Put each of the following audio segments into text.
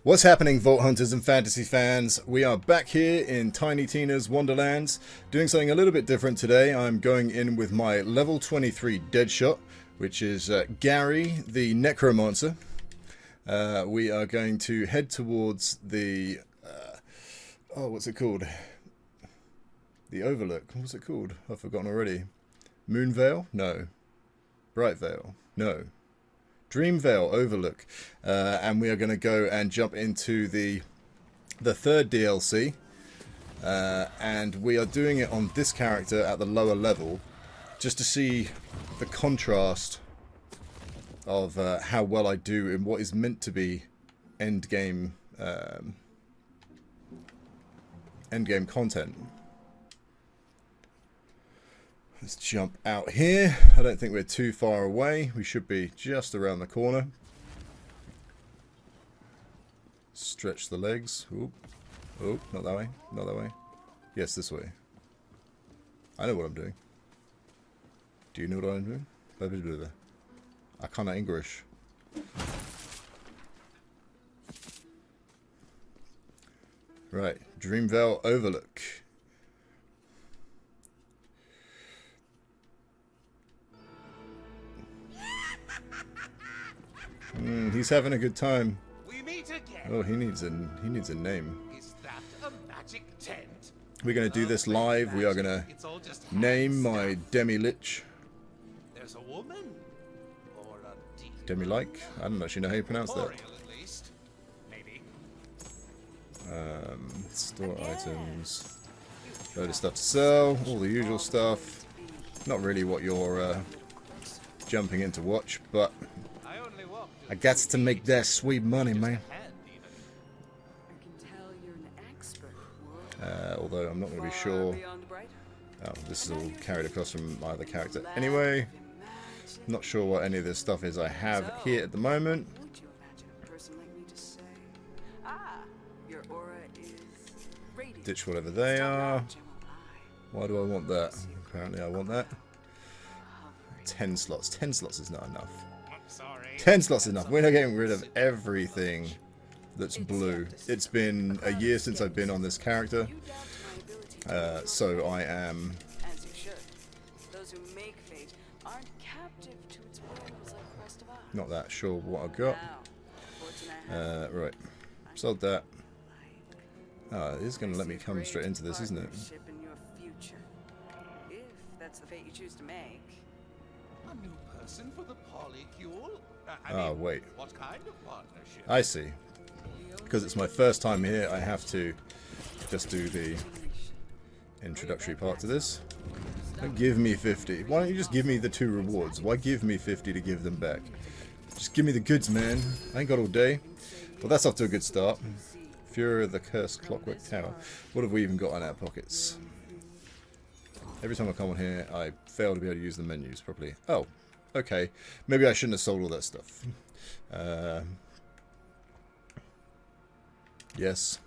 What's happening, Vault Hunters and fantasy fans? We are back here in Tiny Tina's Wonderlands, doing something a little bit different today. I'm going in with my level 23 Deadshot, which is Gary, the Necromancer. We are going to head towards the... oh, what's it called? The Overlook. What's it called? I've forgotten already. Moonvale? No. Brightvale? No. Dreamvale Overlook, and we are going to go and jump into the third DLC, and we are doing it on this character at the lower level, just to see the contrast of how well I do in what is meant to be end game content. Let's jump out here. I don't think we're too far away. We should be just around the corner. Stretch the legs. Oop. Oh, not that way. Not that way. Yes, this way. I know what I'm doing. Do you know what I'm doing? I can't English. Right. Dreamvale Overlook. He's having a good time. We meet again. Oh, he needs a name. Is that a magic tent? We're gonna do this live. We are gonna name my demi-lich. There's a woman or a demon. Demi-like? I don't actually know how you pronounce that. At least. Maybe. Store items. Load of stuff to sell. All the usual stuff. Not really what you're jumping in to watch, but I got to make that sweet money, man. Although I'm not going to be sure. Oh, this is all carried across from my other character. Anyway, not sure what any of this stuff is I have here at the moment. Ditch whatever they are. Why do I want that? Apparently I want that. 10 slots. 10 slots is not enough. 10 slots is enough. We're not getting rid of everything that's blue. It's been a year since I've been on this character. So I am... not that sure what I've got. Right. Sold that. Oh, it is going to let me come straight into this, isn't it? A new person for the polycule? Oh, wait. What kind of partnership? I see. Because it's my first time here, I have to just do the introductory part to this. Don't give me 50. Why don't you just give me the 2 rewards? Why give me 50 to give them back? Just give me the goods, man. I ain't got all day. Well, that's off to a good start. Fury of the Cursed Clockwork Tower. What have we even got in our pockets? Every time I come on here, I fail to be able to use the menus properly. Oh, okay. Maybe I shouldn't have sold all that stuff. Yes.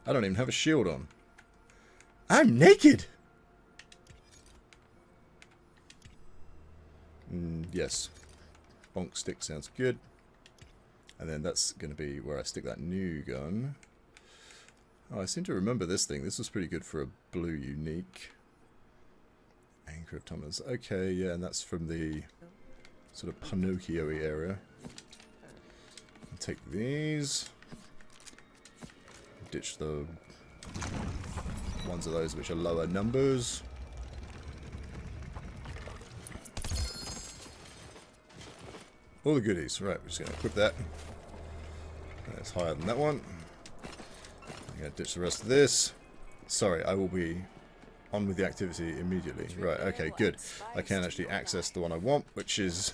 I don't even have a shield on. I'm naked! Yes. Bonk stick sounds good. And then that's going to be where I stick that new gun. Oh, I seem to remember this thing. This was pretty good for a blue unique. Anchor of Thomas. Okay, yeah, and that's from the sort of Pinocchio-y area. I'll take these. Ditch the ones of those which are lower numbers. All the goodies. Right, we're just going to equip that. That's higher than that one. I'm going to ditch the rest of this. Sorry, I will be on with the activity immediately. Right, okay, good. I can actually access the one I want, which is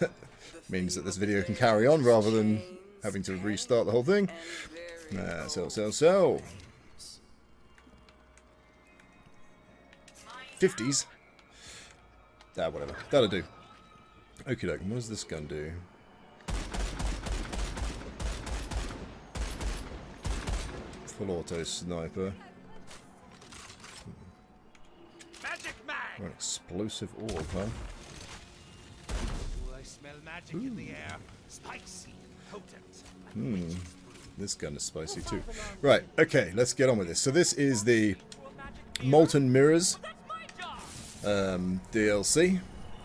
means that this video can carry on rather than having to restart the whole thing. Sell. 50s? Ah, whatever. That'll do. Okie doke. What does this gun do? Full auto sniper. An explosive orb, huh? Ooh, I smell magic in the air. Spicy, potent. This gun is spicy too. Right, okay, let's get on with this. So this is the MOLTON Mirrors DLC.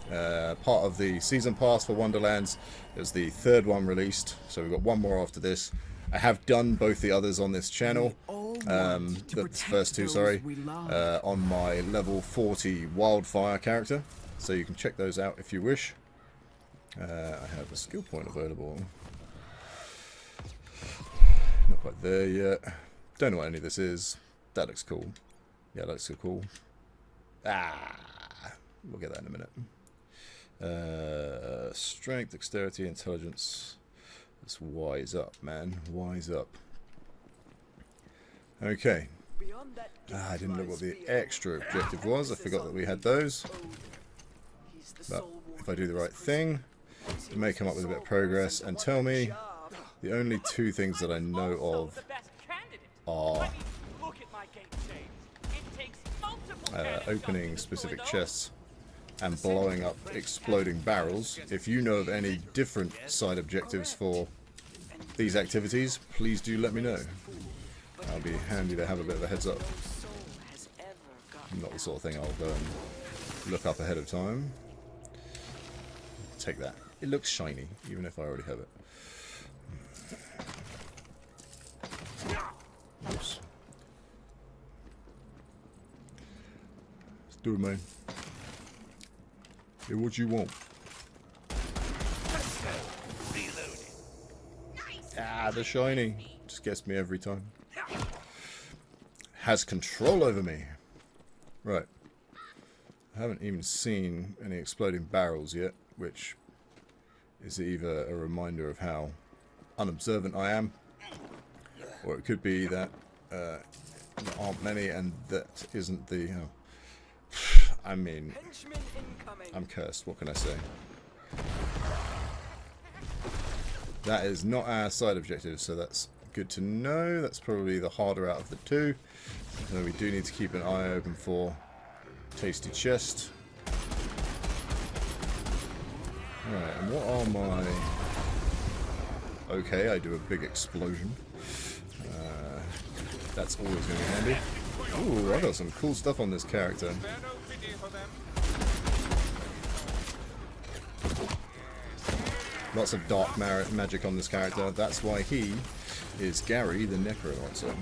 Part of the Season Pass for Wonderlands. It was the third one released, so we've got one more after this. I have done both the others on this channel. The first two, sorry, on my level 40 Wildfire character. So you can check those out if you wish. I have a skill point available. Not quite there yet. Don't know what any of this is. That looks cool. Yeah, that looks so cool. We'll get that in a minute. Strength, dexterity, intelligence. Let's wise up, man. Wise up. Okay. I didn't look what the extra objective was. I forgot that we had those. But if I do the right thing, it may come up with a bit of progress and tell me the only two things that I know of are opening specific chests and blowing up exploding barrels. If you know of any different side objectives for these activities, please do let me know. I'll be handy to have a bit of a heads up. Not the sort of thing I'll go and look up ahead of time. Take that. It looks shiny, even if I already have it. Oops. Let's do it, man. Hey, what you want? The shiny. Just gets me every time. Has control over me. Right. I haven't even seen any exploding barrels yet, which is either a reminder of how unobservant I am, or it could be that there aren't many and that isn't the... I mean, I'm cursed, what can I say? That is not our side objective, so that's good to know. That's probably the harder out of the two. Though we do need to keep an eye open for tasty chest. Alright, and what are my... Okay, I do a big explosion. That's always going to be handy. Ooh, I got some cool stuff on this character. Lots of dark magic on this character. That's why he is Gary the Necromancer.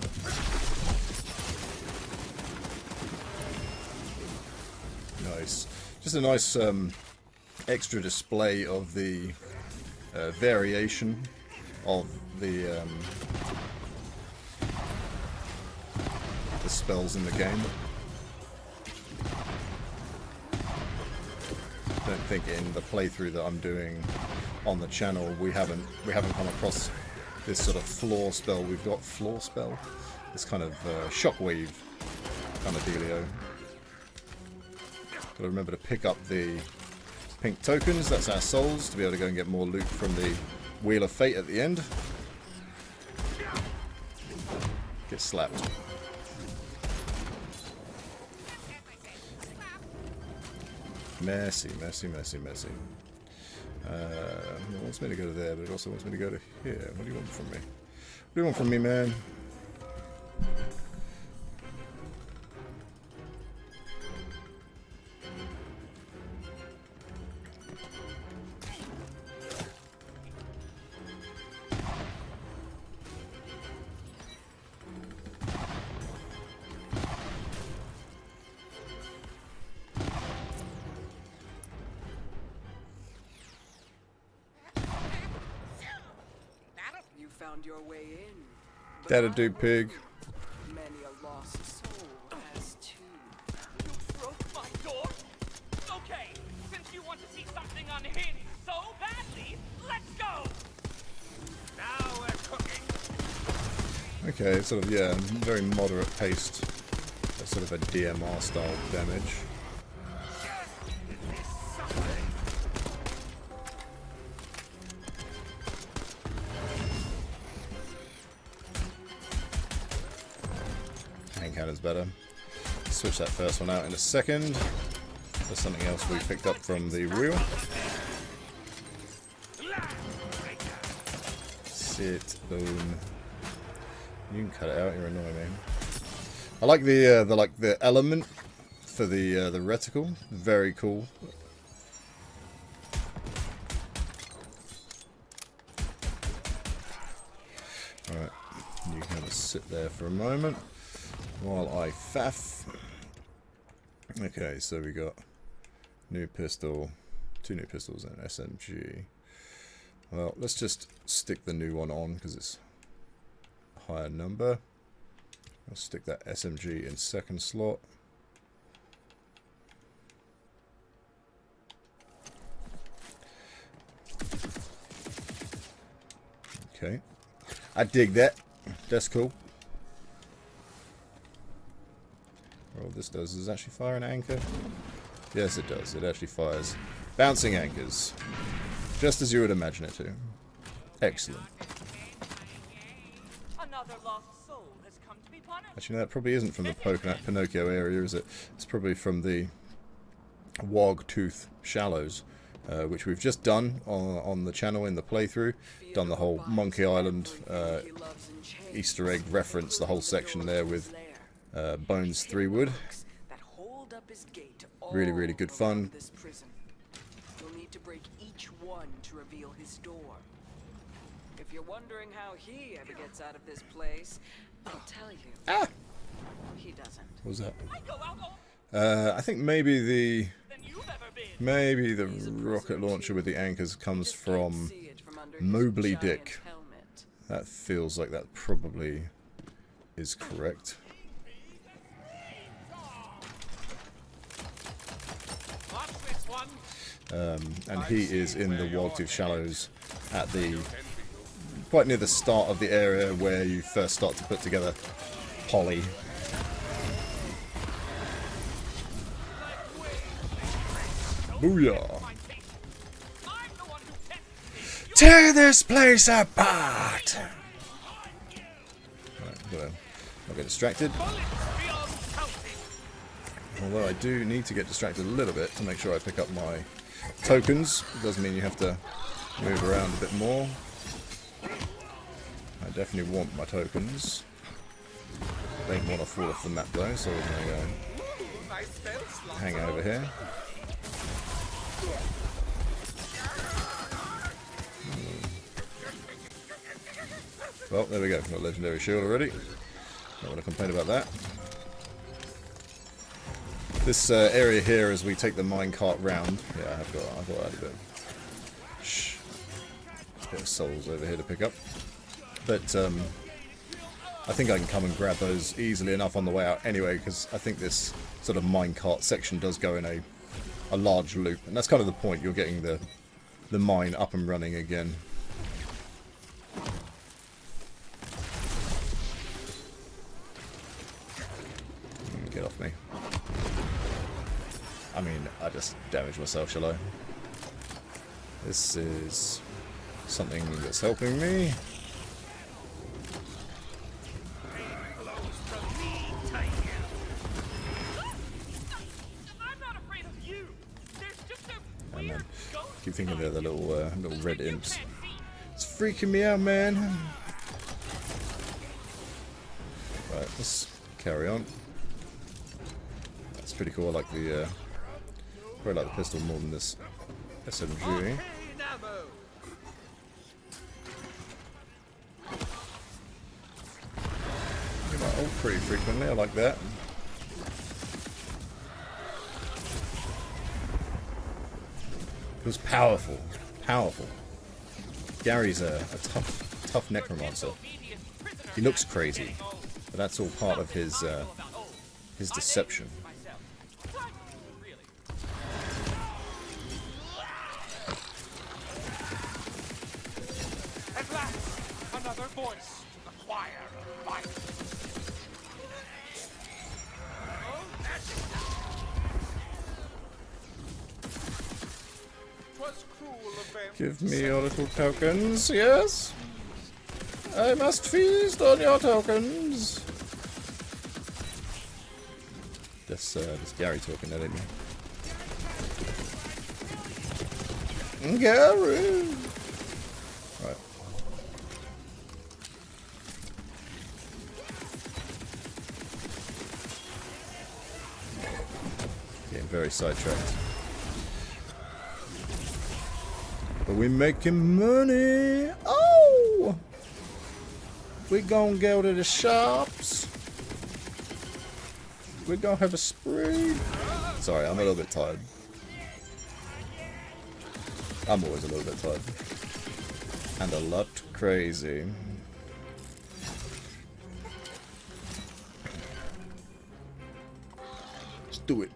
Nice. Just a nice extra display of the variation of the spells in the game. I don't think in the playthrough that I'm doing on the channel we haven't come across this sort of floor spell. We've got floor spell, this kind of shockwave kind of dealio. Got to remember to pick up the pink tokens. That's our souls to be able to go and get more loot from the Wheel of Fate at the end. Get slapped. Messy, messy, messy, messy. It wants me to go to there, but it also wants me to go to here. What do you want from me? What do you want from me, man? Found your way in. That'll do, pig. Many a lost soul has too. You broke my door? Okay, since you want to see something unhinged so badly, let's go! Now we're cooking! Okay, sort of, yeah, very moderate paced. Sort of a DMR style damage. Cannon's better. Switch that first one out in a second. There's something else we picked up from the wheel. Sit, boom. You can cut it out. You're annoying me. I like the element for the reticle. Very cool. All right, you can just sit there for a moment while I faff. Okay, so we got new pistol, 2 new pistols and SMG. Well, let's just stick the new one on because it's a higher number. I'll stick that SMG in second slot. Okay. I dig that. That's cool. All this does is actually fire an anchor. Yes, it does. It actually fires bouncing anchors. Just as you would imagine it to. Excellent. Another lost soul has come to be punished. Actually, no, that probably isn't from the Pinocchio area, is it? It's probably from the Wogtooth Shallows, which we've just done on the channel in the playthrough. Done the whole Monkey Island Easter egg reference, the whole section there with Bones 3 wood. Really, really good fun. You'll need to break each one to reveal his door. If you're wondering how he ever gets out of this place, I'll tell you. Ah! He doesn't. What was that? I go out all I think maybe the than you've ever been. rocket launcher with the anchors comes from Mobley Dick. That feels like that probably is correct. Watch this one. And he is in the Wogtooth Shallows at the quite near the start of the area where you first start to put together Polly. Booyah! Tear this place apart! Right, gotta not get distracted. Although I do need to get distracted a little bit to make sure I pick up my tokens. It does mean you have to move around a bit more. I definitely want my tokens. Don't want to fall off the map though, so we're going to go hang over here. Well, there we go. Got legendary shield already. Not going to complain about that. This area here, as we take the minecart round, yeah, I've got to add a bit of souls over here to pick up. But I think I can come and grab those easily enough on the way out anyway, because I think this sort of minecart section does go in a large loop, and that's kind of the point. You're getting the mine up and running again. Get off me. I mean, I just damaged myself, shall I? This is something that's helping me. And then keep thinking they're the little red imps. It's freaking me out, man. Right, let's carry on. That's pretty cool. I like the probably like the pistol more than this SMG. Get my ult pretty frequently. I like that. Feels powerful. Powerful. Gary's a tough necromancer. He looks crazy, but that's all part of his deception. At last, another voice to the choir of life. Give me your little tokens, yes? I must feast on your tokens. This Gary talking, that ain't me. Gary! Right. very sidetracked. But we making money. Oh! We gonna go to the shops. We gonna have a spree. Sorry, I'm a little bit tired. I'm always a little bit tired. And a lot crazy. Let's do it.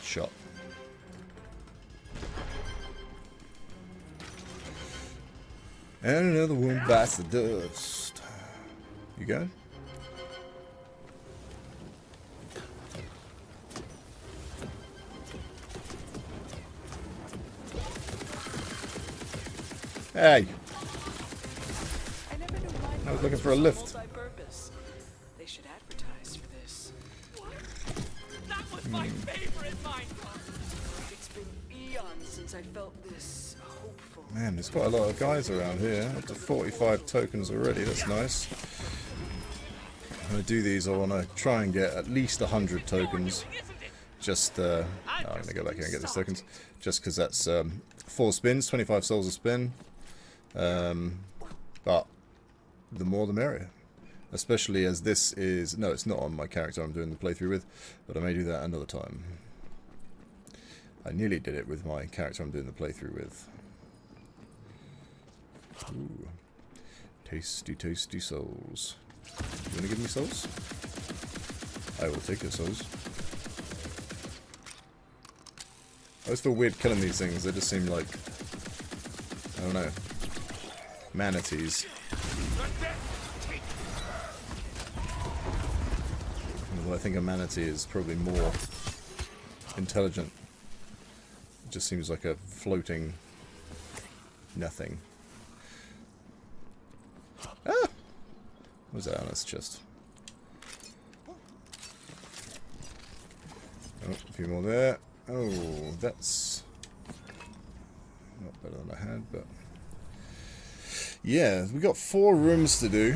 Shot. And another one bites the dust. You got it? Hey! I was looking for a lift. They should advertise for this. That was my favorite Minecraft. It's been eons since I felt this hopeful. Man, there's quite a lot of guys around here. Up to 45 tokens already, that's nice. When I do these, I want to try and get at least 100 tokens. Just, no, I'm going to go back here and get these tokens. Just because that's 4 spins, 25 souls a spin. But the more the merrier. Especially as this is... No, it's not on my character I'm doing the playthrough with, but I may do that another time. I nearly did it with my character I'm doing the playthrough with. Ooh. Tasty, tasty souls. You want to give me souls? I will take your souls. I always feel weird killing these things. They just seem like... I don't know. Manatees. Although I think a manatee is probably more intelligent. It just seems like a floating nothing. Ah! What was that on its chest? Oh, a few more there. Oh, that's not better than I had, but yeah, we got 4 rooms to do.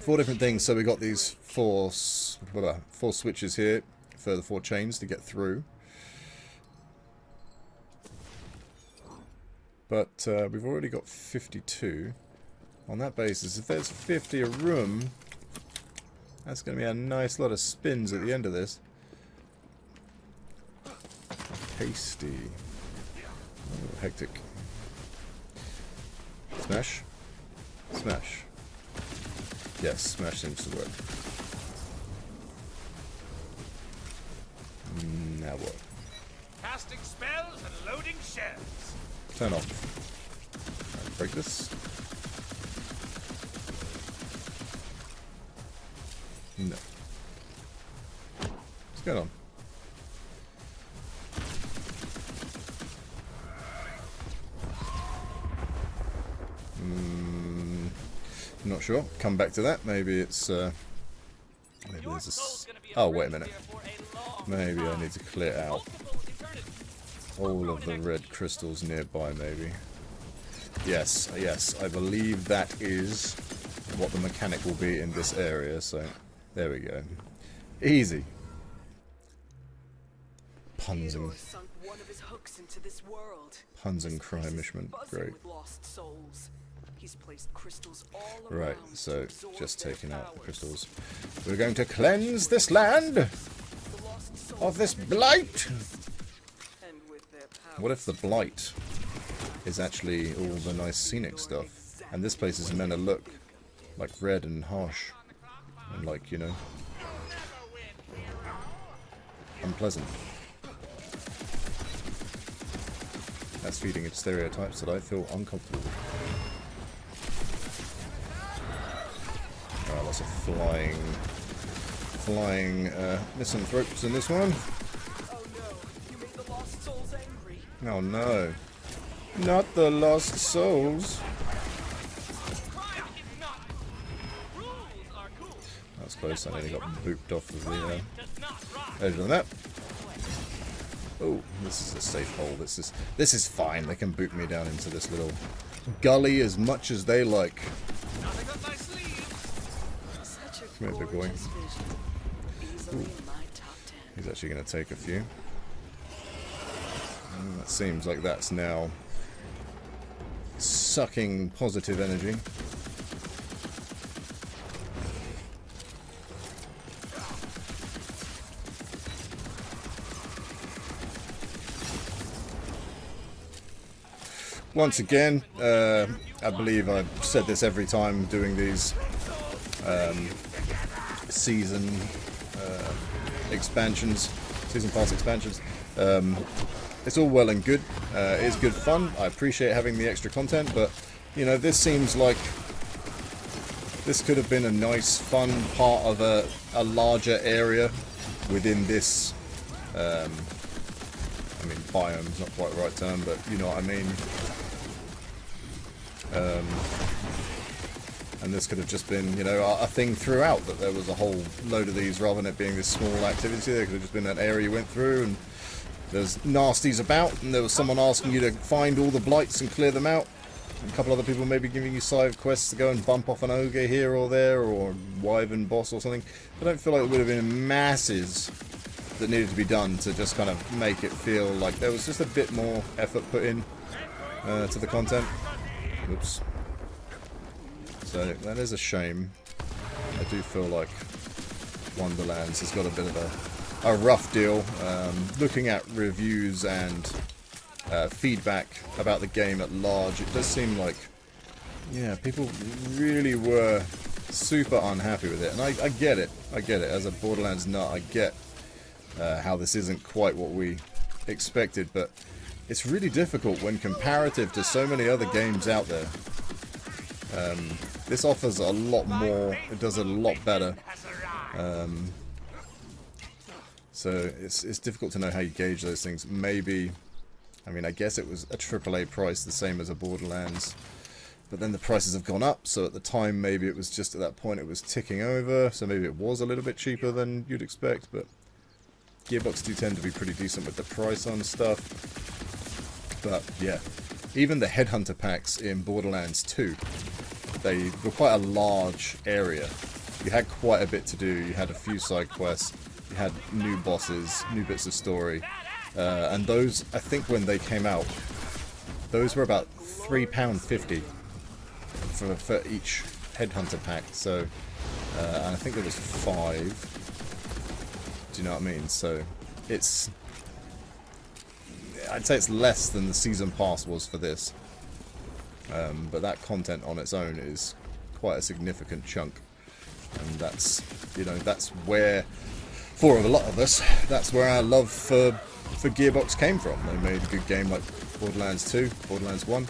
4 different things. So we got these 4 switches here, further 4 chains to get through. But we've already got 52. On that basis, if there's 50 a room, that's going to be a nice lot of spins at the end of this. Hasty. Oh, hectic. Smash. Smash. Yes, smash seems to work. Now what? Casting spells and loading shells. Turn off. Right, break this. No. What's going on? Not sure. Come back to that. Maybe it's maybe there's a... Oh, wait a minute. Maybe I need to clear out all of the red crystals nearby, maybe. Yes, yes, I believe that is what the mechanic will be in this area, so there we go. Easy. Puns and... Puns and crime-ishment. Great. Right, so just taking out the crystals. We're going to cleanse this land of this blight. What if the blight is actually all the nice scenic stuff, and this place is meant to look like red and harsh and like, you know, unpleasant? That's feeding into stereotypes that I feel uncomfortable with. Lots of flying misanthropes in this one. Oh no, you made the lost souls angry. Oh no. Not the lost souls. That was close, I nearly got booped off of the edge of the map. Oh, this is a safe hole. This is fine. They can boot me down into this little gully as much as they like. Such a Come here, big boy. Gorgeous vision. Easily in my top 10. He's actually going to take a few. And that seems like that's now sucking positive energy. Once again, I believe I've said this every time doing these season expansions, season pass expansions. It's all well and good. It's good fun. I appreciate having the extra content, but you know, this seems like this could have been a nice, fun part of a larger area within this. I mean, biome's not quite the right term, but you know what I mean. And this could have just been, you know, a thing throughout, that there was a whole load of these rather than it being this small activity. There could have just been an area you went through and there's nasties about and there was someone asking you to find all the blights and clear them out. And a couple other people maybe giving you side quests to go and bump off an ogre here or there, or a wyvern boss or something. I don't feel like there would have been masses that needed to be done to just kind of make it feel like there was just a bit more effort put in to the content. Oops. So that is a shame. I do feel like Wonderlands has got a bit of a rough deal. Looking at reviews and feedback about the game at large, it does seem like, yeah, people really were super unhappy with it. And I get it. I get it. As a Borderlands nut, I get how this isn't quite what we expected, but it's really difficult when comparative to so many other games out there. This offers a lot more, it does a lot better. So it's difficult to know how you gauge those things. Maybe, I mean, I guess it was a AAA price, the same as a Borderlands. But then the prices have gone up, so at the time maybe it was just at that point it was ticking over, so maybe it was a little bit cheaper than you'd expect, but Gearbox do tend to be pretty decent with the price on stuff. But yeah, even the Headhunter packs in Borderlands 2, they were quite a large area. You had quite a bit to do, you had a few side quests, you had new bosses, new bits of story, and those, I think when they came out, those were about £3.50 for each Headhunter pack, so, and I think there was 5, do you know what I mean? So, it's, I'd say it's less than the season pass was for this, but that content on its own is quite a significant chunk, and that's, you know, that's where, for a lot of us, that's where our love for Gearbox came from. They made a good game like Borderlands 2, Borderlands 1,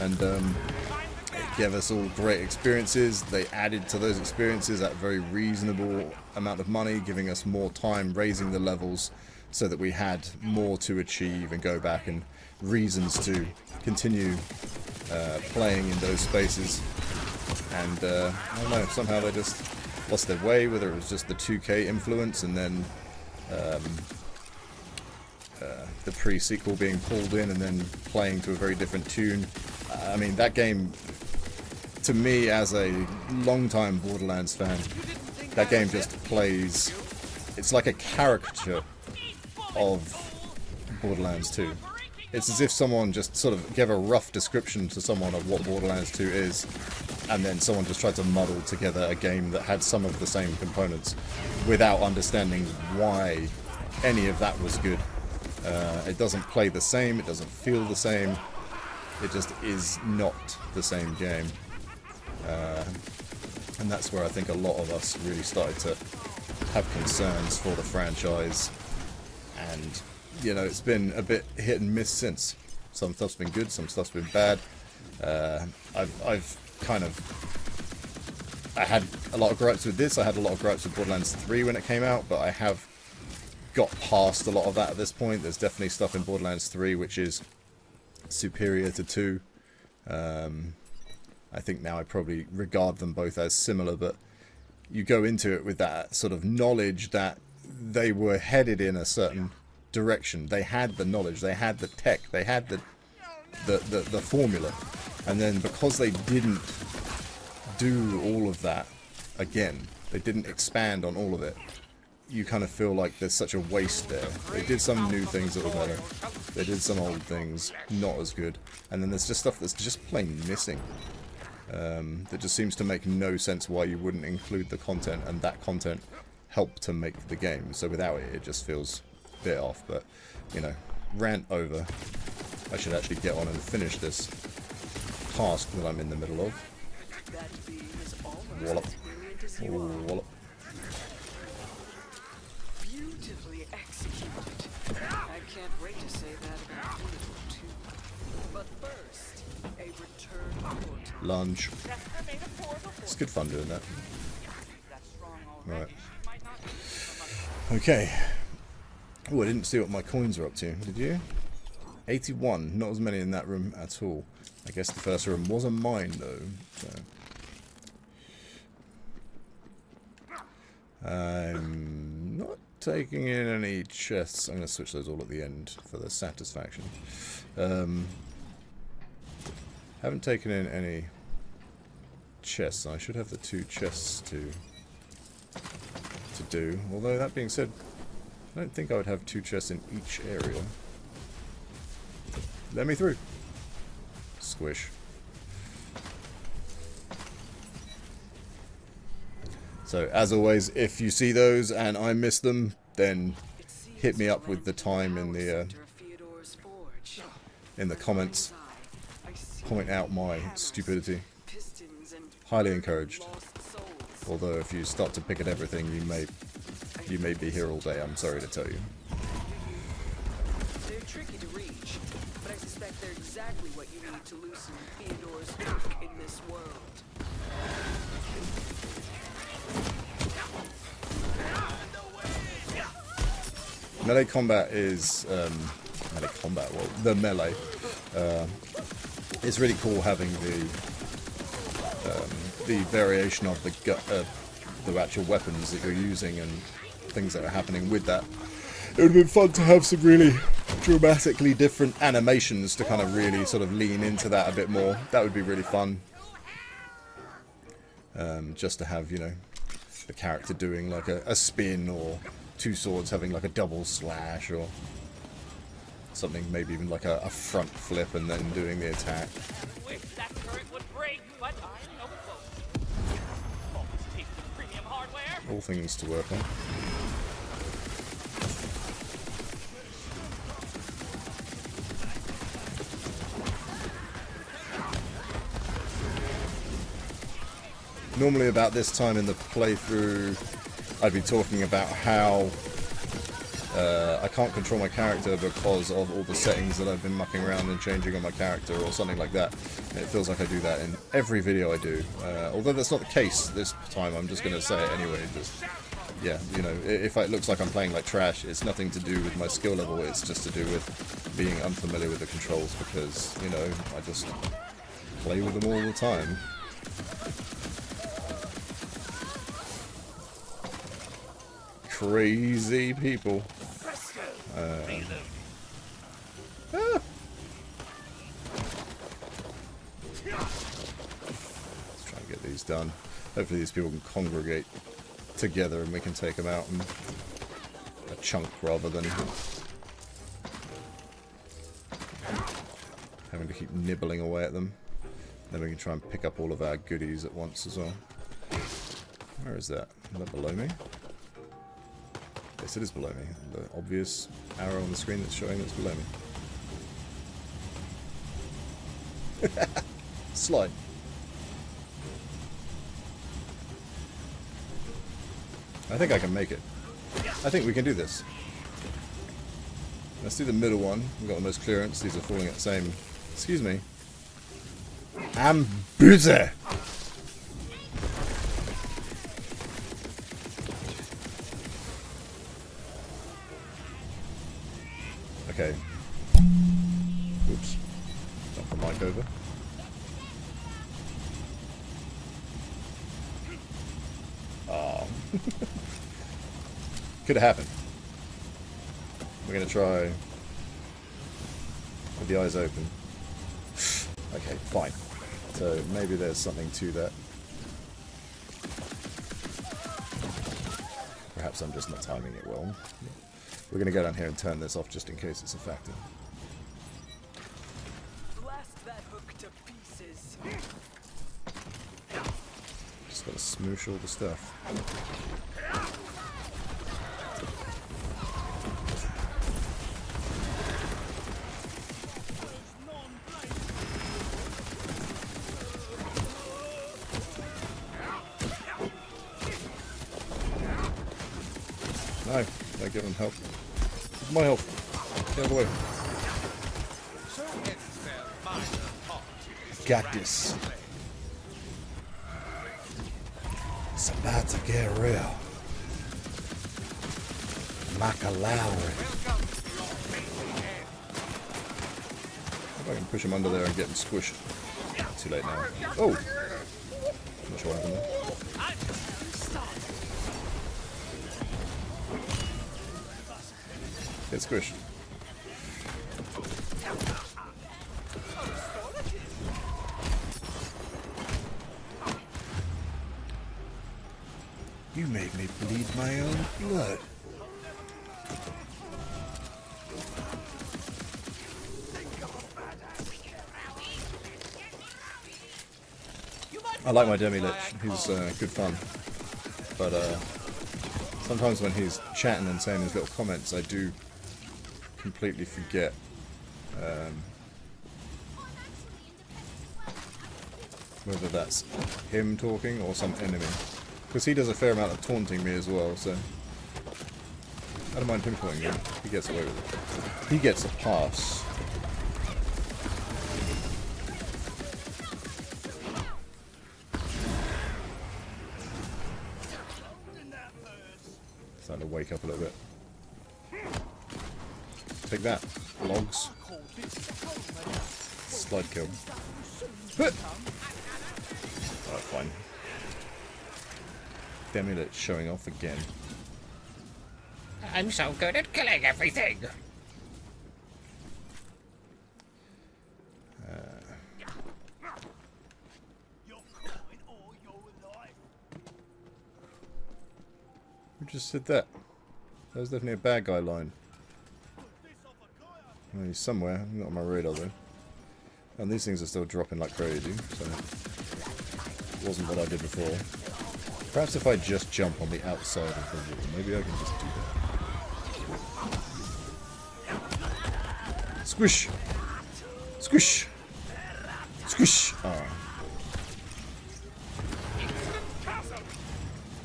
and it gave us all great experiences. They added to those experiences at a very reasonable amount of money, giving us more time raising the levels, so that we had more to achieve and go back and reasons to continue playing in those spaces. And I don't know, somehow they just lost their way, whether it was just the 2K influence and then the pre-sequel being pulled in and then playing to a very different tune. I mean, that game, to me as a long-time Borderlands fan, that game just plays, it's like a caricature of Borderlands 2. It's as if someone just sort of gave a rough description to someone of what Borderlands 2 is, and then someone just tried to muddle together a game that had some of the same components without understanding why any of that was good. It doesn't play the same, it doesn't feel the same, it just is not the same game. And that's where I think a lot of us really started to have concerns for the franchise. And, you know, it's been a bit hit and miss since. Some stuff's been good, some stuff's been bad. I've kind of, I had a lot of gripes with this, I had a lot of gripes with Borderlands 3 when it came out, but I have got past a lot of that at this point. There's definitely stuff in Borderlands 3 which is superior to 2. I think now I probably regard them both as similar, but you go into it with that sort of knowledge that they were headed in a certain direction. They had the knowledge, they had the tech, they had the formula, and then because they didn't do all of that again, they didn't expand on all of it, you kind of feel like there's such a waste there. They did some new things that were better. They did some old things not as good. And then there's just stuff that's just plain missing. That just seems to make no sense why you wouldn't include the content, and that content helped to make the game. So without it, it just feels a bit off. But, you know, rant over. I should actually get on and finish this task that I'm in the middle of. Wallop. Wallop. Beautifully executed. I can't wait to say that about Beautiful too. But first, a return port. Lunge. It's good fun doing that. Right. Okay. Oh, I didn't see what my coins are up to. Did you? 81. Not as many in that room at all. I guess the first room was a mine though. So. I'm not taking in any chests. I'm going to switch those all at the end for the satisfaction. Haven't taken in any chests. I should have the 2 chests to do. Although that being said, I don't think I would have 2 chests in each area. Let me through. Squish. So, as always, if you see those and I miss them, then hit me up with the time in the comments. Point out my stupidity. Highly encouraged. Although, if you start to pick at everything, you may be here all day. I'm sorry to tell you. They're tricky to reach, but I suspect they're exactly what you need to loosen Fyodor's grip in this world. Melee combat is the melee. It's really cool having the variation of the actual weapons that you're using and things that are happening with that. It would have been fun to have some really dramatically different animations to kind of really sort of lean into that a bit more. That would be really fun. Just to have, you know, the character doing like a spin, or 2 swords having like a double slash, or something, maybe even like a front flip and then doing the attack. Wish that turret would break, but I'm no close. Always take the premium hardware. All things to work on. Normally about this time in the playthrough, I'd be talking about how I can't control my character because of all the settings that I've been mucking around and changing on my character, or something like that. And it feels like I do that in every video I do. Although that's not the case this time, I'm just going to say it anyway. Just, yeah, you know, if it looks like I'm playing like trash, it's nothing to do with my skill level, it's just to do with being unfamiliar with the controls, because, you know, I just play with them all the time. Crazy people. Let's try and get these done. Hopefully these people can congregate together and we can take them out in a chunk rather than having to keep nibbling away at them. Then we can try and pick up all of our goodies at once as well. Where is that? Is that below me? Yes, it is below me. The obvious arrow on the screen that's showing that's below me. Slide. I think I can make it. I think we can do this. Let's do the middle one. We've got the most clearance. These are falling at the same... Excuse me. I'm busy! Okay. Oops. Knock the mic over. Oh. Could have happened. We're going to try with the eyes open. Okay, fine. So maybe there's something to that. Perhaps I'm just not timing it well. We're going to go down here and turn this off just in case it's a factor. Blast that hook to pieces. Just got to smoosh all the stuff. No, don't give him help. My help. Get out of the way. Got this. It's about to get real. Macalowry. If I can push him under there and get him squished. Too late now. Oh! Not sure what happened there. Get squished. You made me bleed my own blood. I like my demi-lich. He's good fun. But sometimes when he's chatting and saying his little comments, I do completely forget whether that's him talking or some enemy. Because he does a fair amount of taunting me as well, so I don't mind him taunting me. He gets away with it. He gets a pass. Starting to wake up a little bit. Take that, logs. Slide kill. Alright, fine. Damn it, it's showing off again. I'm so good at killing everything. Who just said that? That was definitely a bad guy line. Oh, he's somewhere, not on my radar though. And these things are still dropping like crazy, so it wasn't what I did before. Perhaps if I just jump on the outside of the wall, maybe I can just do that. Squish! Squish! Squish! Oh.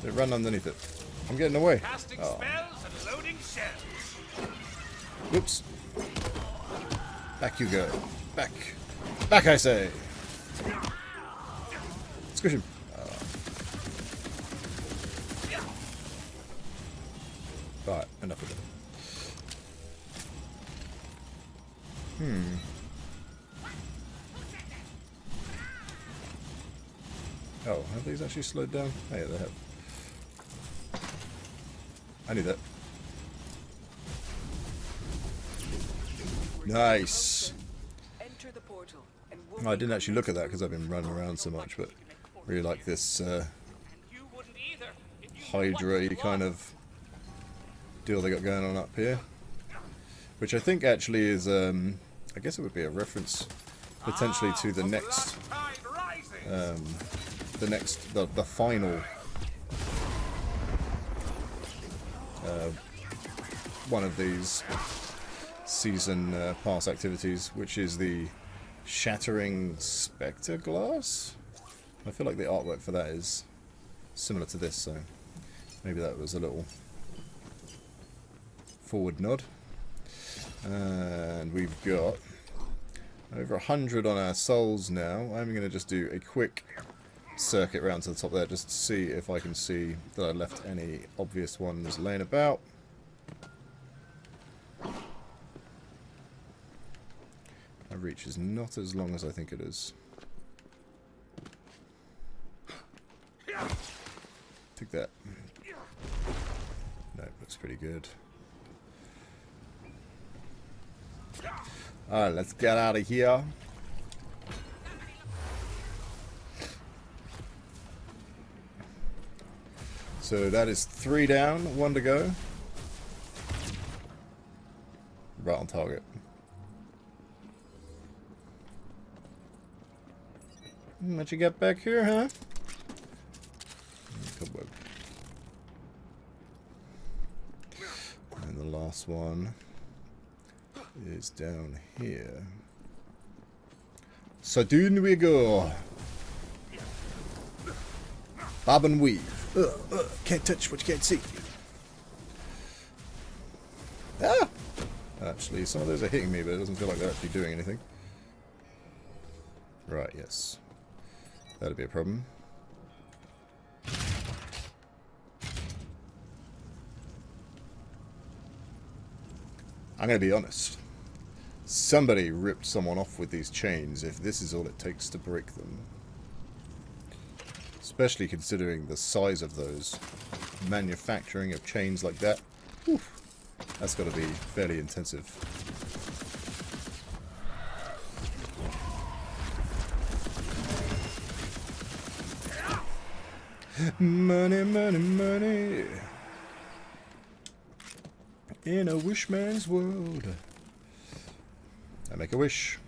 They run underneath it. I'm getting away. Oh. Whoops. Back you go. Back. Back, I say. Squish him. Right, enough of it. Oh, have these actually slowed down? Oh yeah, they have. I knew that. Nice. Enter the portal and Oh, I didn't actually look at that because I've been running around so much, but really like this Hydra kind of deal they got going on up here, which I think actually is I guess it would be a reference potentially to the next the final one of these season pass activities, which is the Shattering Spectre Glass. I feel like the artwork for that is similar to this, so maybe that was a little forward nod. And we've got over 100 on our souls now. I'm going to just do a quick circuit round to the top there just to see if I can see that I left any obvious ones laying about. My reach is not as long as I think it is. Take that. No, looks pretty good. Alright, let's get out of here. So that is 3 down, 1 to go. Right on target. What you got back here, huh? Cobweb. And the last one is down here. So doon we go. Bob and weave. Can't touch what you can't see. Ah! Actually, some of those are hitting me, but it doesn't feel like they're actually doing anything. Right, yes. That'd be a problem. I'm going to be honest. Somebody ripped someone off with these chains if this is all it takes to break them. Especially considering the size of those. Manufacturing of chains like that. Whew, that's got to be fairly intensive. Money, money, money. In a wish man's world. I make a wish.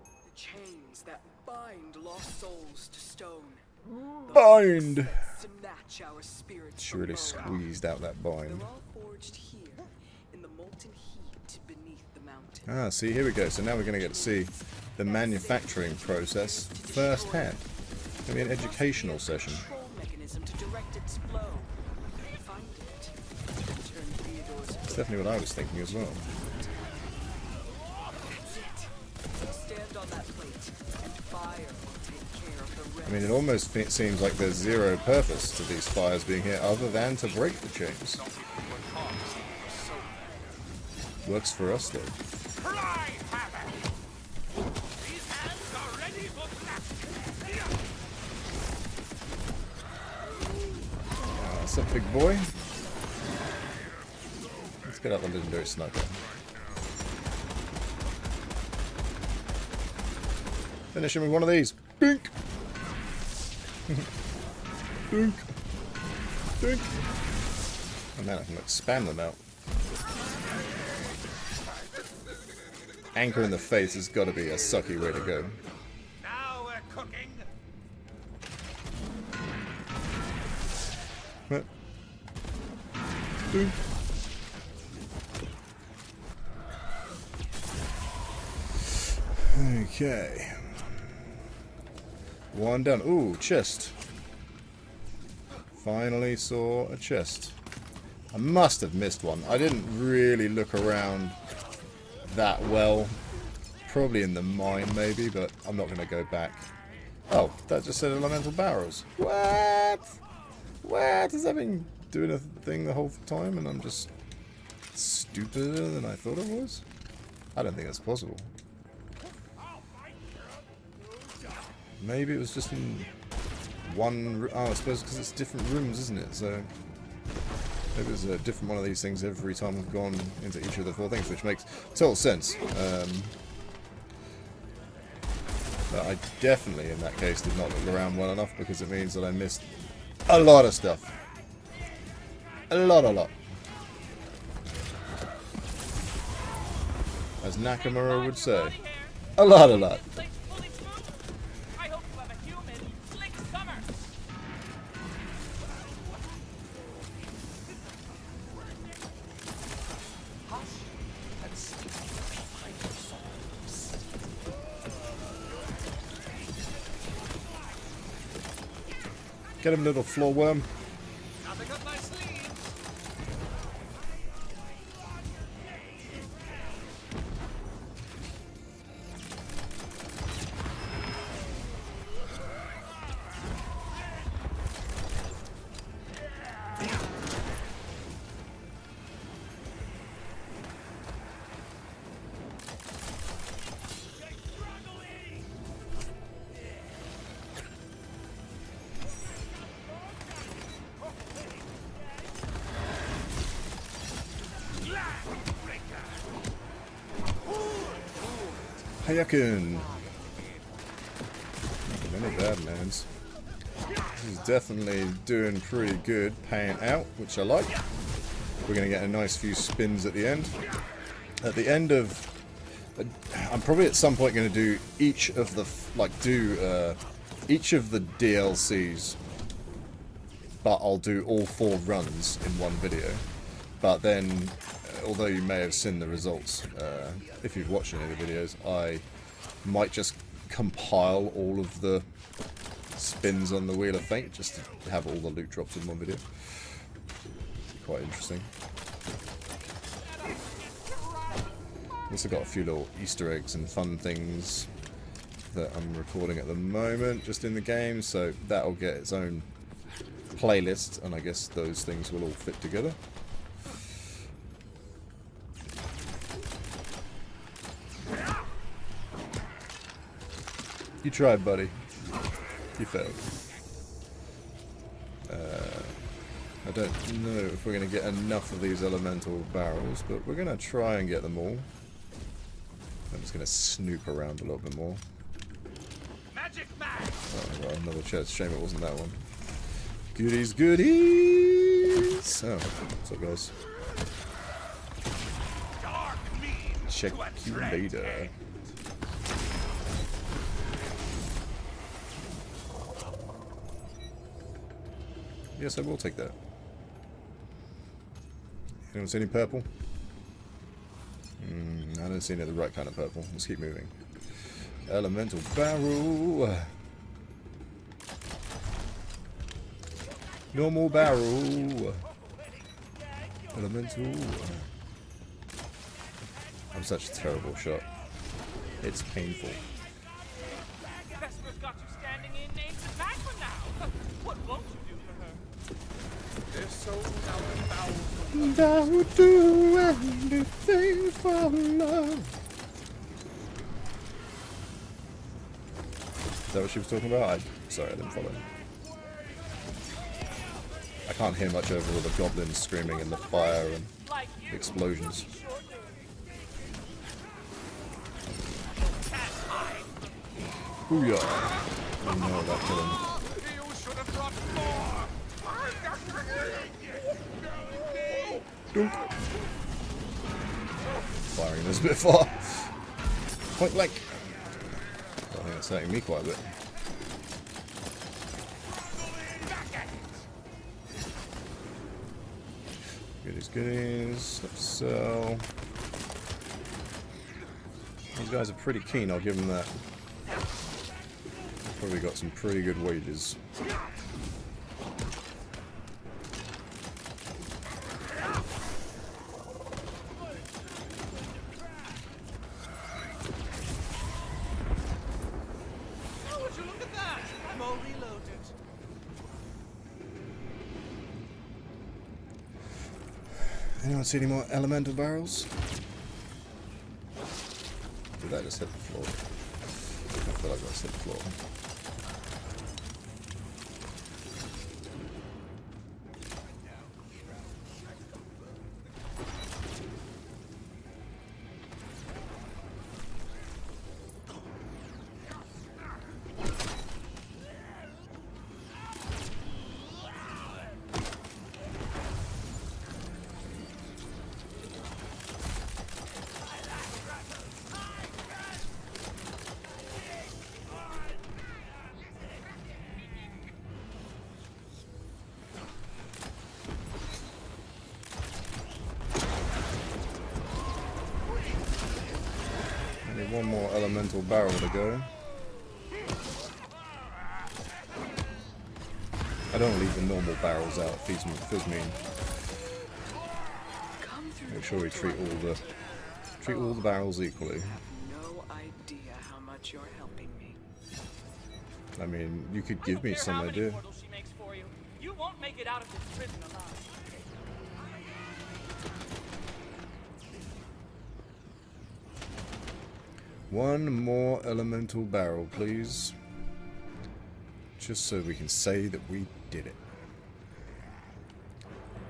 The chains that bind lost souls to stone. Bind! Snatch our spirits She from really bone. squeezed out that bind. They're all forged here, in the molten heat beneath the mountain. Ah, see, here we go. So now we're going to get to see the manufacturing process firsthand. It's going to be an educational session. Control mechanism to direct its flow. Find it. Turn Fyodor's That's definitely what I was thinking as well. That's it. Stand on that plate, and fire will take care of the rest. I mean, it almost seems like there's zero purpose to these fires being here other than to break the chains. Works for us, though. Cry havoc! These hands are ready for blast! What's up, big boy? Let's get out the legendary sniper. Finish him with one of these. Bink! Dink! Dink! Oh man, I can expand them out. Anchor in the face has got to be a sucky way to go. Now we're cooking! Dink. Okay. One done. Ooh, chest. Finally saw a chest. I must have missed one. I didn't really look around that well. Probably in the mine, maybe, but I'm not going to go back. Oh, that just said elemental barrels. What? What? Has that been doing a thing the whole time and I'm just stupider than I thought it was? I don't think that's possible. Maybe it was just in one... Oh, I suppose because it's different rooms, isn't it? So maybe it's a different one of these things every time I've gone into each of the 4 things, which makes total sense. But I definitely, in that case, did not look around well enough because it means that I missed a lot of stuff. A lot. As Nakamura would say. A lot. I hope you have a humid, slick summer! Get him, little floor worm. Nothing up my sleeve! Hayakin. Many bad mans. This is definitely doing pretty good, paying out, which I like. We're going to get a nice few spins at the end. At the end of... I'm probably at some point going to do each of the... each of the DLCs. But I'll do all 4 runs in one video. But then, although you may have seen the results, if you've watched any of the videos, I might just compile all of the spins on the Wheel of Fate, just to have all the loot drops in one video. Quite interesting. Also got a few little Easter eggs and fun things that I'm recording at the moment, just in the game, so that'll get its own playlist, and I guess those things will all fit together. You tried, buddy. You failed. I don't know if we're going to get enough of these elemental barrels, but we're going to try and get them all. I'm just going to snoop around a little bit more. Magic mag. Oh, I got another chest. Shame it wasn't that one. Goodies, goodies! Oh, what's up, guys? Dark means Check to you attract later. hate. Yes, I will take that. Anyone see any purple? I don't see any of the right kind of purple. Let's keep moving. Elemental barrel. Normal barrel. Elemental. I'm such a terrible shot. It's painful. Vesper's got you standing in names and Magma now. What won't you do for her? They're so down. And I would do anything for love. Is that what she was talking about? Sorry, I didn't follow. I can't hear much over all the goblins screaming and the fire and Like you. the explosions. Booyah! Oh no, that killed him. You should have brought more. Dunk. Firing this a bit far. Point blank. I think that's hurting me quite a bit. Goodies, goodies. Let's sell. These guys are pretty keen, I'll give them that. Probably got some pretty good wages. Oh, would you look at that? I'm all reloaded. Anyone see any more elemental barrels? Did that just hit the floor? I feel like that's hit the floor. Only one more elemental barrel to go. I don't leave the normal barrels out, it feels mean. Come through Make sure we treat all the barrels equally. No idea how much you're helping me. I mean, you could give me I don't care some how many idea. portals she makes for you. You won't make it out of this prison alive. One more elemental barrel, please. Just so we can say that we did it.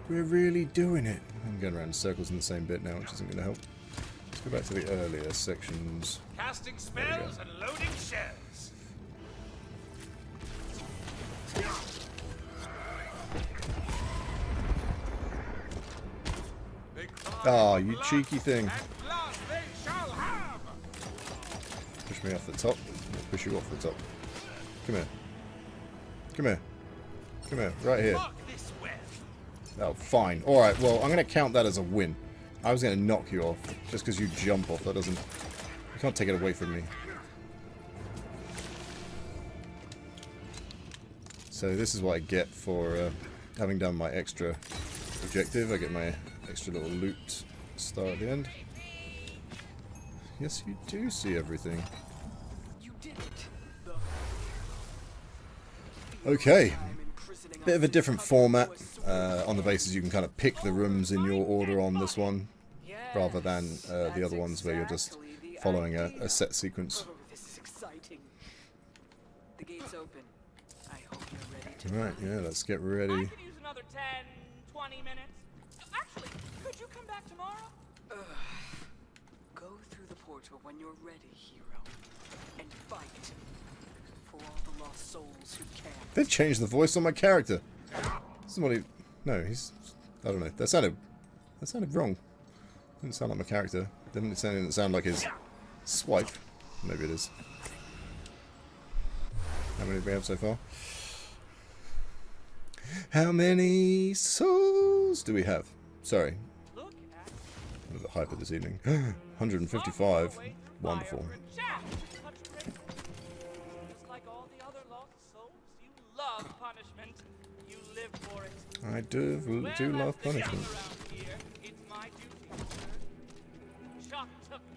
We're really doing it. I'm going around in circles in the same bit now, which isn't going to help. Let's go back to the earlier sections. Casting There we go. spells and loading shells. Ah, you cheeky thing. Push me off the top. I'll push you off the top. Come here. Come here. Come here. Right here. Oh, fine. Alright, well, I'm going to count that as a win. I was going to knock you off just because you jump off. That doesn't... You can't take it away from me. So this is what I get for having done my extra objective. I get my extra little loot star at the end. Yes, you do see everything. You did it. Okay. Bit of a different format on the basis you can kind of pick the rooms in your order on this one, rather than the other ones where you're just following a set sequence. Oh, this is exciting. The gate's open. I hope you're ready to Right, yeah, let's get ready. I could use another 10, 20 minutes. Actually, could you come back tomorrow? Go through the portal when you're ready, hero, and fight for all the lost souls who can't. They've changed the voice on my character. Somebody, no, he's, I don't know. That sounded wrong. Didn't sound like my character. Didn't sound like his swipe. Maybe it is. How many do we have so far? How many souls do we have? Sorry. Look at I'm a bit hyper this evening. 155. Wonderful. Just like all the other lost souls, you love punishment. You live for it. I do love punishment.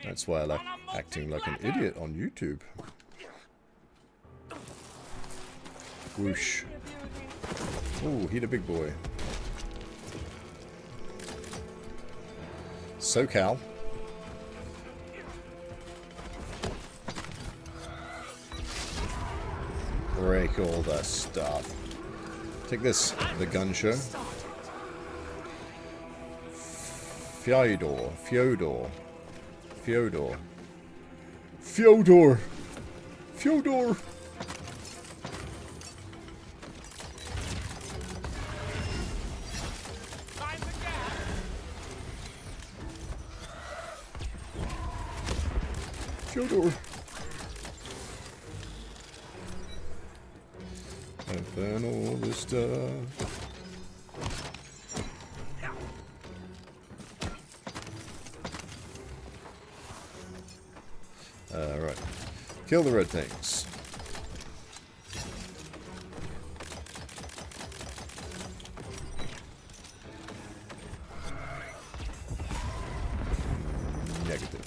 That's why I like acting like an idiot on YouTube. Whoosh. Ooh, he the big boy. SoCal. Break all that stuff. Take this, the gun show. Fyodor. Fyodor. Open all this stuff. Right. Kill the red things. Negative.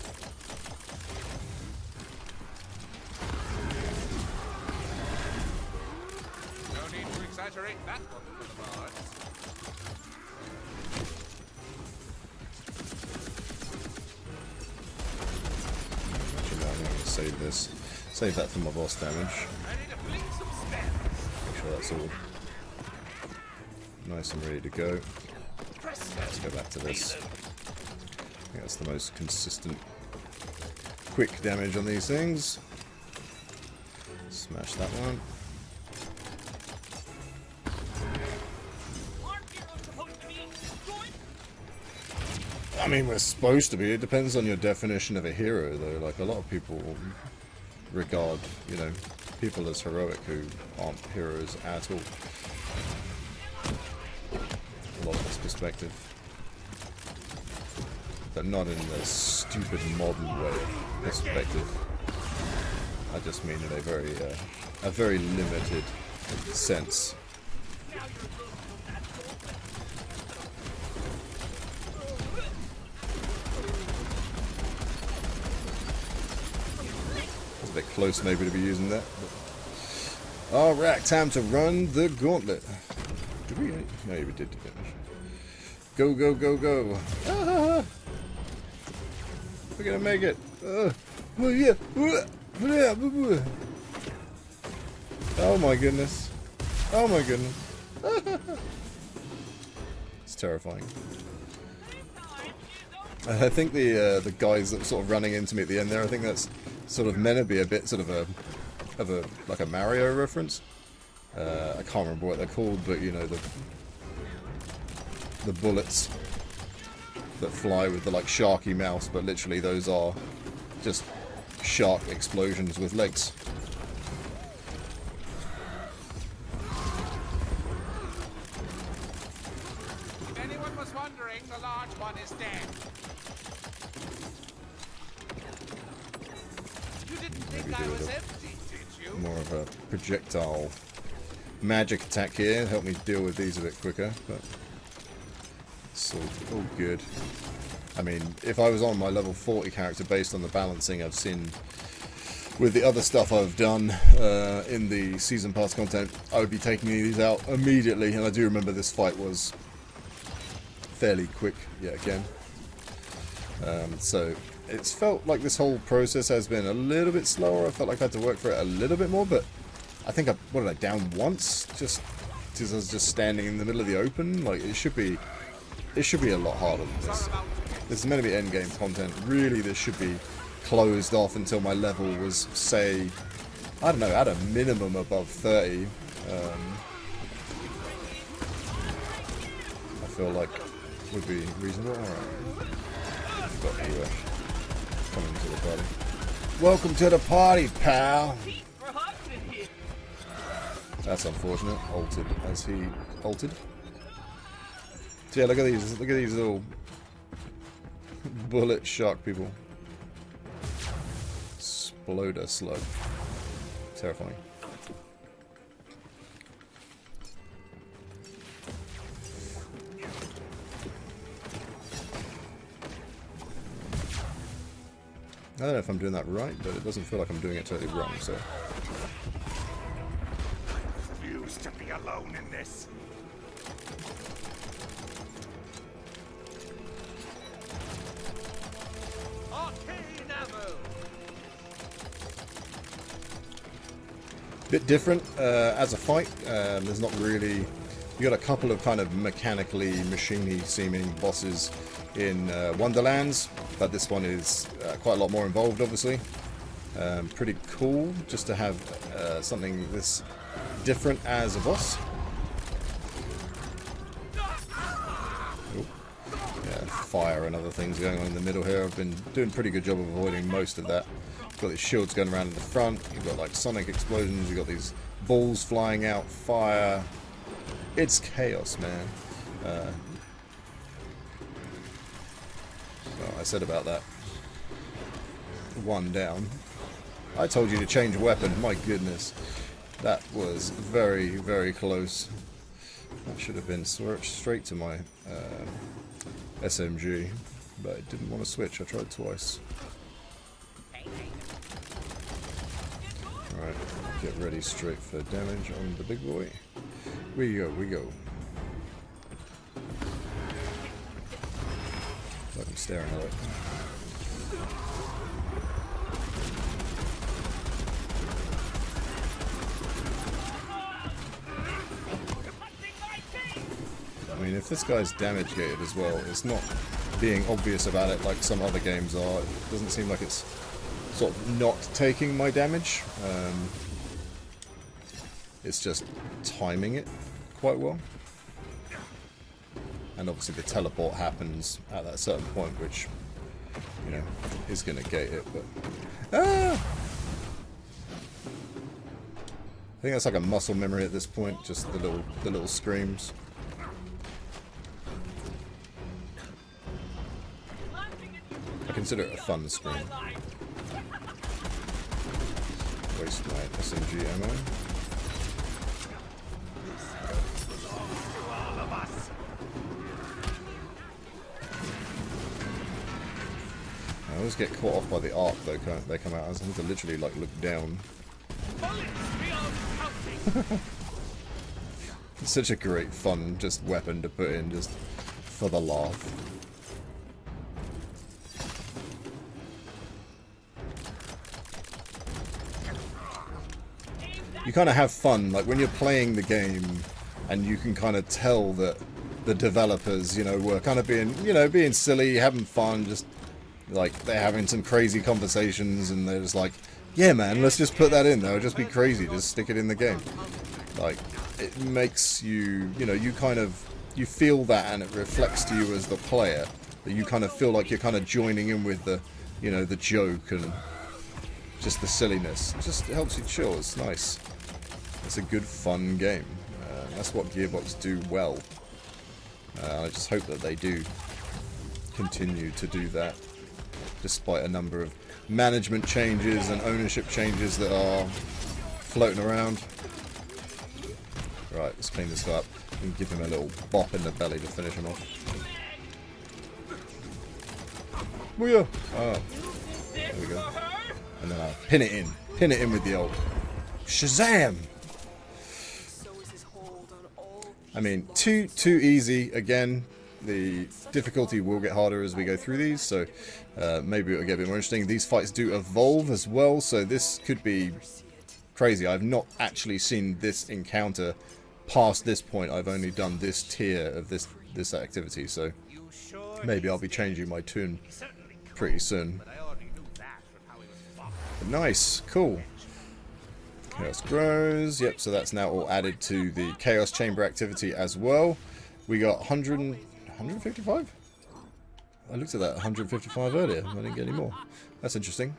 No need to exaggerate that one for the bards. Save this. Save that for my boss damage. Make sure that's all nice and ready to go. Let's go back to this. I think that's the most consistent, quick damage on these things. Smash that one. I mean, we're supposed to be. It depends on your definition of a hero, though. Like, a lot of people regard, you know, people as heroic who aren't heroes at all. A lot of this perspective. But not in the stupid modern way of perspective. I just mean in a very limited sense. A bit close maybe to be using that. Alright, time to run the gauntlet. Did we? No, we did finish. Go, go, go, go. Ah, we're gonna make it. Oh my goodness. Oh my goodness. It's terrifying. I think the guys that were sort of running into me at the end there, I think that's sort of meant to be a bit sort of a like a Mario reference. I can't remember what they're called, but you know, the bullets that fly with the like sharky mouse, but literally those are just shark explosions with legs. If anyone was wondering, the large one is dead. You didn't think I was empty, did you? More of a projectile magic attack here, help me deal with these a bit quicker, but it's all good. I mean, if I was on my level 40 character based on the balancing I've seen with the other stuff I've done in the season pass content, I would be taking these out immediately, and I do remember this fight was fairly quick yet again. So it's felt like this whole process has been a little bit slower. I felt like I had to work for it a little bit more, but I think what did I down once? Just because I was just standing in the middle of the open. Like it should be a lot harder than this. This is meant to be endgame content. Really, this should be closed off until my level was, say, I don't know, at a minimum above 30. I feel like would be reasonable. All right, got to come into the party. Welcome to the party, pal. That's unfortunate. Altered as he altered. So yeah, look at these little bullet shark people. Exploder slug. Terrifying. I don't know if I'm doing that right, but it doesn't feel like I'm doing it totally wrong, so. I refuse to be alone in this. Bit different as a fight. There's not really. You got a couple of kind of mechanically machiney seeming bosses in Wonderlands, but this one is quite a lot more involved, obviously. Pretty cool just to have something this different as a boss. Ooh. Yeah, fire and other things going on in the middle here. I've been doing a pretty good job of avoiding most of that. Got these shields going around in the front. You've got like sonic explosions. You've got these balls flying out, fire. It's chaos, man. So I said about that. One down. I told you to change weapon. My goodness, that was very, very close. That should have been straight to my SMG, but it didn't want to switch. I tried twice. Alright, get ready straight for damage on the big boy. We go, we go. Like I'm staring at it. I mean, if this guy's damage gated as well, it's not being obvious about it like some other games are. It doesn't seem like it's sort of not taking my damage. It's just timing it quite well. And obviously the teleport happens at that certain point, which, you know, is going to gate it, but... Ah! I think that's like a muscle memory at this point, just the little screams. I consider it a fun scream. Waste my SMG ammo. I always get caught off by the arc though, they come out. I have to literally like look down. It's such a great fun just weapon to put in just for the laugh. You kind of have fun, like when you're playing the game and you can kind of tell that the developers, you know, were kind of being, you know, being silly, having fun, just like they're having some crazy conversations and they're just like, yeah man, let's just put that in there, it'll just be crazy, just stick it in the game. Like, it makes you, you know, you kind of, you feel that and it reflects to you as the player that you kind of feel like you're kind of joining in with the, you know, the joke and just the silliness. It just helps you chill. It's nice. It's a good, fun game. That's what Gearbox do well. I just hope that they do continue to do that, despite a number of management changes and ownership changes that are floating around. Right, let's clean this guy up and give him a little bop in the belly to finish him off. Booyah! Oh, there we go. And then I'll pin it in. Pin it in with the old Shazam! I mean, too easy. Again, the difficulty will get harder as we go through these, so maybe it'll get a bit more interesting. These fights do evolve as well, so this could be crazy. I've not actually seen this encounter past this point. I've only done this tier of this activity, so maybe I'll be changing my tune pretty soon. But nice, cool. Chaos grows. Yep, so that's now all added to the Chaos Chamber activity as well. We got 155? I looked at that 155 earlier. I didn't get any more. That's interesting.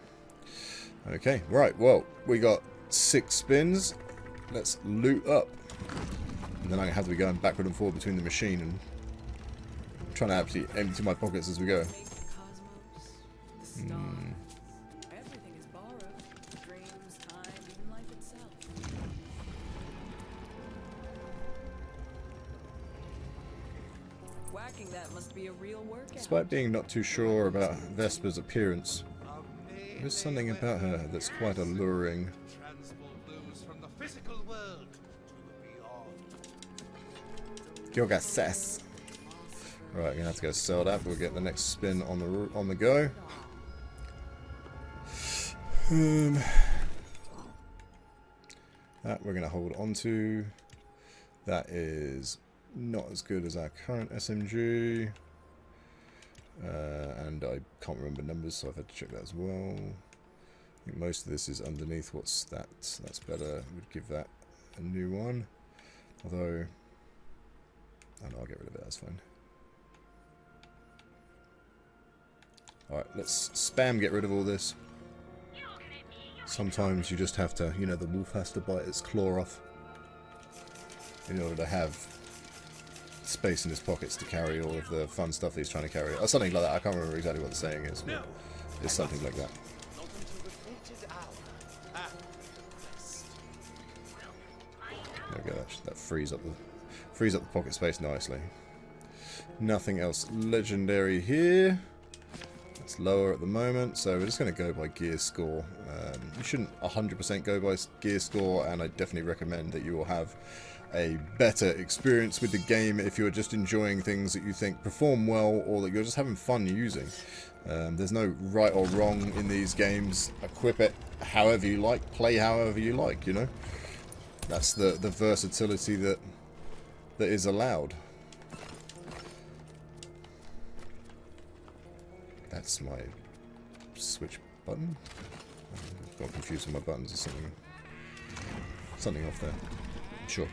Okay, right. Well, we got 6 spins. Let's loot up. And then I have to be going backward and forward between the machine and trying to actually empty my pockets as we go. Everything is borrowed. Dreams, time, even life itself. Whacking that must be a real workout. Despite being not too sure about Vesper's appearance, there's something about her that's quite alluring. Yoga sass. Right, we're gonna have to go sell that. We'll get the next spin on the go. That we're gonna hold on to. That is not as good as our current SMG, and I can't remember numbers, so I've had to check that as well. I think most of this is underneath. What's that? That's better. We'd give that a new one. Although, oh no, I'll get rid of it. That's fine. Alright, let's spam get rid of all this. Sometimes you just have to, you know, the wolf has to bite its claw off in order to have space in his pockets to carry all of the fun stuff he's trying to carry. Or something like that. I can't remember exactly what the saying is, but it's something like that. There we go. That frees up the pocket space nicely. Nothing else legendary here. It's lower at the moment, so we're just going to go by gear score. You shouldn't 100% go by gear score, and I definitely recommend that you will have a better experience with the game if you're just enjoying things that you think perform well, or that you're just having fun using. There's no right or wrong in these games. Equip it however you like, play however you like, you know? That's the versatility that is allowed. That's my switch button. I've got confused with my buttons or something off there. Sure.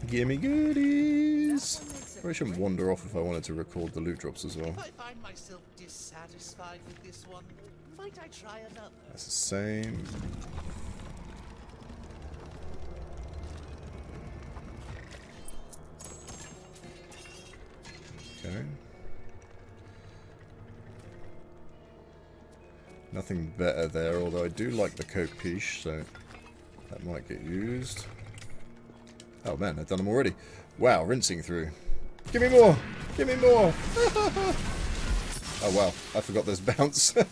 Gimme goodies! Probably shouldn't wander off if I wanted to record the loot drops as well. I find myself dissatisfied with this one. Might I try another? That's the same. Okay. Nothing better there, although I do like the Copiche, so that might get used. Oh man, I've done them already. Wow, rinsing through. Give me more! Give me more! Oh wow, I forgot there's bounce. I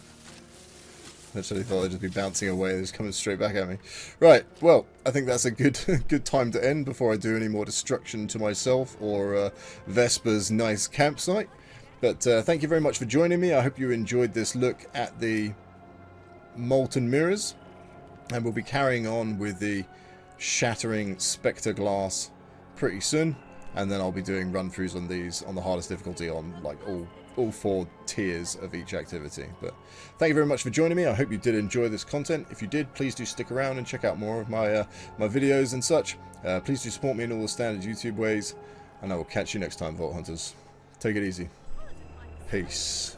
actually thought they'd just be bouncing away, they're just coming straight back at me. Right, well, I think that's a good time to end before I do any more destruction to myself or Vesper's nice campsite. But thank you very much for joining me. I hope you enjoyed this look at the Molten Mirrors. And we'll be carrying on with the Shattering Spectre Glass pretty soon. And then I'll be doing run-throughs on these on the hardest difficulty on like all 4 tiers of each activity. But thank you very much for joining me. I hope you did enjoy this content. If you did, please do stick around and check out more of my my videos and such. Please do support me in all the standard YouTube ways. And I will catch you next time, Vault Hunters. Take it easy. Peace.